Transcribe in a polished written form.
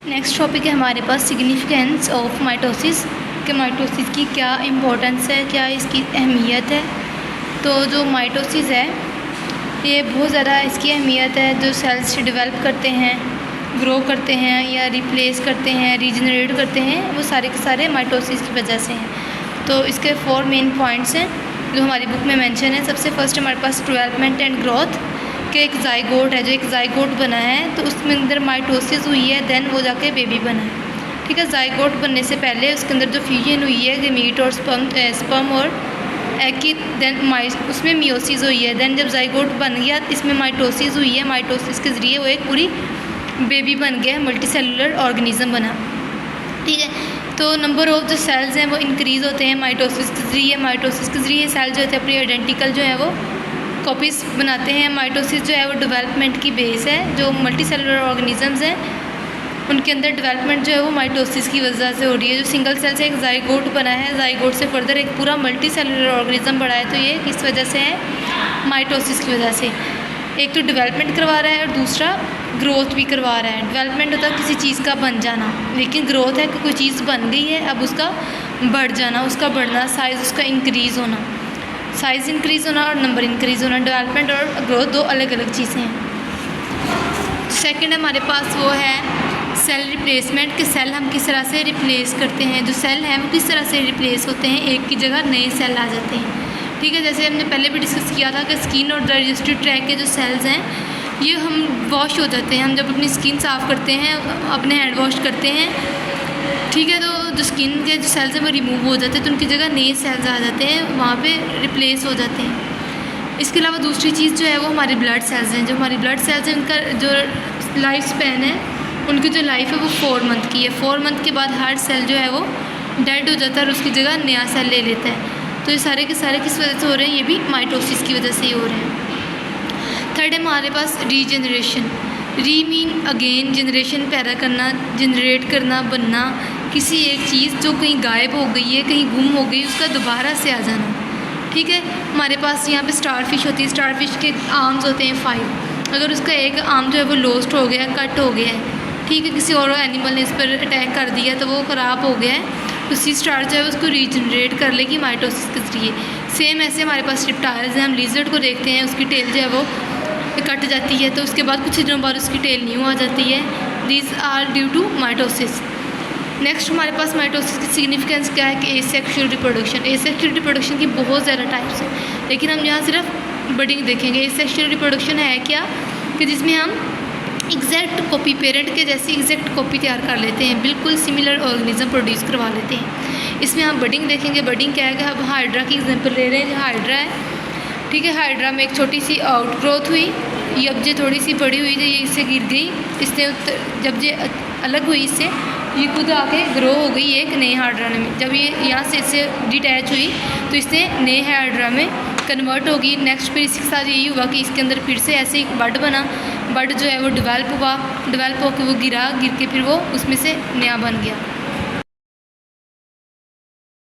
Next topic है हमारे पास significance of mitosis कि माइटोसिस की क्या इम्पोर्टेंस है, क्या इसकी अहमियत है। तो जो माइटोसिस है ये बहुत ज़्यादा इसकी अहमियत है। जो सेल्स डेवलप करते हैं, ग्रो करते हैं या रिप्लेस करते हैं, रीजनरेट करते हैं, वो सारे के सारे माइटोसिस की वजह से हैं। तो इसके 4 मेन पॉइंट्स हैं जो हमारी बुक में मेंशन है। सबसे फर्स्ट हमारे पास डेवलपमेंट एंड ग्रोथ कि एक जाइगोट है, जो एक जाइगोट बना है तो उसमें अंदर माइटोसिस हुई है, देन वो जाके बेबी बना है। ठीक है, जाइगोट बनने से पहले उसके अंदर जो फ्यूजन हुई है गमीट और स्पर्म और एग की, देन उसमें मियोसिस हुई है। देन जब जाइगोट बन गया इसमें माइटोसिस हुई है, माइटोसिस के ज़रिए वो एक पूरी बेबी बन गया, मल्टी सेलुलर ऑर्गेनिज्म बना। ठीक है, तो नंबर ऑफ जो सेल्स हैं वो इंक्रीज़ होते हैं माइटोसिस के ज़रिए। माइटोसिस के ज़रिए सेल जो होते हैं अपनी आइडेंटिकल जो है वो कॉपीज़ बनाते हैं। माइटोसिस जो है वो डेवलपमेंट की बेस है। जो मल्टी सेलुलर ऑर्गेनिजम्स हैं उनके अंदर डेवलपमेंट जो है वो माइटोसिस की वजह से हो रही है। जो सिंगल सेल से एक जाइगोट बना है, जाइगोट से फर्दर एक पूरा मल्टी सेलुलर ऑर्गेनिज्म बना है, तो ये किस वजह से है? माइटोसिस की वजह से। एक तो डेवलपमेंट करवा रहा है और दूसरा ग्रोथ भी करवा रहा है। डेवलपमेंट होता है किसी चीज़ का बन जाना, लेकिन ग्रोथ है कि कोई चीज़ बन गई है अब उसका बढ़ जाना, उसका बढ़ना, साइज़ उसका इंक्रीज़ होना, साइज़ इंक्रीज़ होना और नंबर इंक्रीज़ होना। डेवलपमेंट और ग्रोथ दो अलग अलग चीज़ें हैं। सेकंड हमारे पास वो है सेल रिप्लेसमेंट, कि सेल हम किस तरह से रिप्लेस करते हैं। जो सेल हैं वो किस तरह से रिप्लेस होते हैं, एक की जगह नए सेल आ जाते हैं। ठीक है, जैसे हमने पहले भी डिस्कस किया था कि स्किन और डाइजेस्टिव ट्रैक्ट के जो सेल्स हैं ये हम वॉश हो जाते हैं। हम जब अपनी स्किन साफ़ करते हैं, अपने हैंड वॉश करते हैं, ठीक है, तो जो स्किन के जो सेल्स हैं वो रिमूव हो जाते हैं, तो उनकी जगह नए सेल्स आ जाते हैं, वहाँ पे रिप्लेस हो जाते हैं। इसके अलावा दूसरी चीज़ जो है वो हमारे ब्लड सेल्स हैं। जो हमारी ब्लड सेल्स हैं उनका जो लाइफ स्पैन है, उनकी जो लाइफ है वो 4 मंथ की है। 4 मंथ के बाद हर सेल जो है वो डेड हो जाता है और उसकी जगह नया सेल ले लेता है। तो ये सारे के सारे किस वजह से हो रहे हैं? ये भी माइटोसिस की वजह से ही हो रहे हैं। थर्ड है हमारे पास रीजनरेशन। री मीन अगेन, जनरेशन पैदा करना, जनरेट करना, बनना। किसी एक चीज़ जो कहीं गायब हो गई है, कहीं गुम हो गई, उसका दोबारा से आ जाना। ठीक है, हमारे पास यहाँ पे स्टारफिश होती है। स्टारफिश के आर्म्स होते हैं 5। अगर उसका एक आर्म जो है वो लॉस्ट हो गया, कट हो गया है, ठीक है, किसी और एनिमल ने इस पर अटैक कर दिया तो वो ख़राब हो गया है, तो सी स्टार जो है उसको रीजनरेट कर लेगी माइटोसिस के ज़रिए। सेम ऐसे हमारे पास रिप्टाइल्स हैं। हम लिजर्ड को देखते हैं, उसकी टेल जो है वो कट जाती है तो उसके बाद कुछ दिनों बाद उसकी टेल न्यू आ जाती है। These are due to mitosis. Next हमारे पास माइटोसिस की सिग्निफिकेंस क्या है कि एसेक्सुअल रिप्रोडक्शन। एसेक्सुअल रिप्रोडक्शन की बहुत ज़्यादा टाइप्स हैं, लेकिन हम यहाँ सिर्फ बडिंग देखेंगे। एसेक्सुअल रिप्रोडक्शन है क्या कि जिसमें हम एग्जैक्ट कॉपी, पेरेंट के जैसी एग्जैक्ट कॉपी तैयार कर लेते हैं, बिल्कुल सिमिलर ऑर्गेनिज्म प्रोड्यूस करवा लेते हैं। इसमें हम बडिंग देखेंगे। बडिंग क्या है कि हम हाइड्रा की एग्जांपल ले रहे हैं। जो हाइड्रा है, ठीक है, हाइड्रा में एक छोटी सी आउट ग्रोथ हुई, ये अब ये थोड़ी सी बड़ी हुई, ये इससे गिर गई, इससे जब ये अलग हुई इससे, ये खुद आके ग्रो हो गई एक नए हाइड्रा में। जब ये यहाँ से इससे डिटैच हुई तो इससे नए हाइड्रा में कन्वर्ट होगी। नेक्स्ट फिर इसके साथ यही हुआ कि इसके अंदर फिर से ऐसे एक बड बना, बड जो है वो डेवलप हुआ, डेवलप होकर वो गिर के फिर वो उसमें से नया बन गया।